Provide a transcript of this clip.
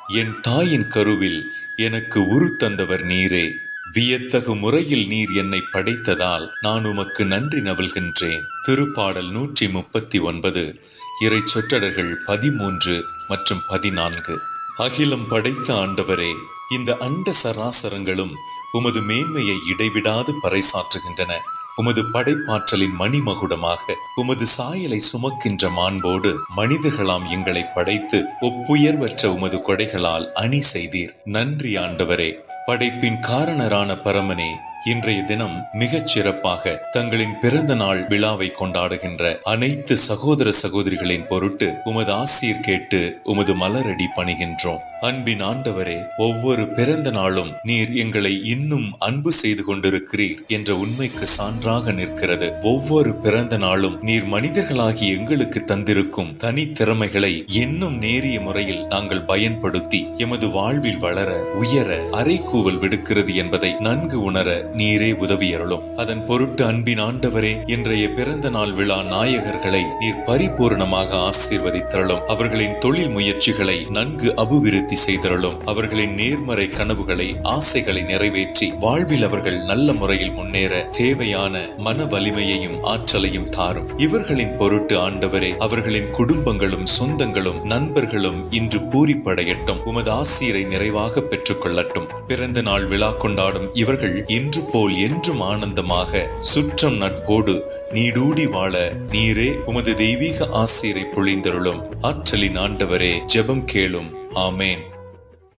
என் தாயின் கருவில் எனக்கு உரு தந்தவர் நீரே. வியத்தகு முறையில் நீர் என்னை படைத்ததால் நான் உமக்கு நன்றி நவல்கின்றேன். திருப்பாடல் 139, இறை சொற்றடர்கள் 13 மற்றும் 14. அகிலம் படைத்த ஆண்டவரே, இந்த அண்ட சராசரங்களும் உமது மேன்மையை இடைவிடாது பறைசாற்றுகின்றன. உமது படைப்பாற்றலின் மணிமகுடமாக உமது சாயலை சுமக்கின்ற மாண்போடு மனிதர்களாம் எங்களை படைத்து ஒப்புயர்வற்ற உமது கொடைகளால் அணி செய்தீர். நன்றி ஆண்டவரே. படைப்பின் காரணரான பரமனே, இன்றைய தினம் மிகச் சிறப்பாக தங்களின் பிறந்த நாள் விழாவை கொண்டாடுகின்ற அனைத்து சகோதர சகோதரிகளின் பொருட்டு உமது ஆசீர் கேட்டு உமது மலரடி பணிகின்றோம். அன்பின் ஆண்டவரே, ஒவ்வொரு பிறந்த நாளும் நீர் எங்களை இன்னும் அன்பு செய்து கொண்டிருக்கிறீர் என்ற உண்மைக்கு சான்றாக நிற்கிறது. ஒவ்வொரு பிறந்த நாளும் நீர் மனிதர்களாகி எங்களுக்கு தந்திருக்கும் தனித்திறமைகளை இன்னும் நேரிய முறையில் நாங்கள் பயன்படுத்தி எமது வாழ்வில் வளர உயர அறைகூவல் விடுக்கிறது என்பதை நன்கு உணர நீரே உதவியருளும். அதன் பொருட்டு அன்பின் ஆண்டவரே, இன்றைய பிறந்த நாள் விழா நாயகர்களை நீர் பரிபூர்ணமாக ஆசீர்வதித்தருளும். அவர்களின் தொழில் முயற்சிகளை நன்கு அபிவிருத்தி செய்தருளும். அவர்களின் நேர்மறை கனவுகளை ஆசைகளை நிறைவேற்றி வாழ்வில் அவர்கள் நல்ல முறையில் முன்னேற தேவையான மன வலிமையையும் ஆற்றலையும் தாரும். இவர்களின் பொருட்டு ஆண்டவரே, அவர்களின் குடும்பங்களும் சொந்தங்களும் நண்பர்களும் இன்று பூரிப்படையட்டும். உமது ஆசீரை நிறைவாக பெற்றுக் கொள்ளட்டும். பிறந்த நாள் விழா கொண்டாடும் இவர்கள் இன்று போல் என்றும் ஆனந்தமாக சுற்றம் நட்போடு நீடூடி வாழ நீரே உமது தெய்வீக ஆசீரை பொழிந்தருளும். ஆற்றலின் ஆண்டவரே, ஜெபம் கேளும். ஆமேன்.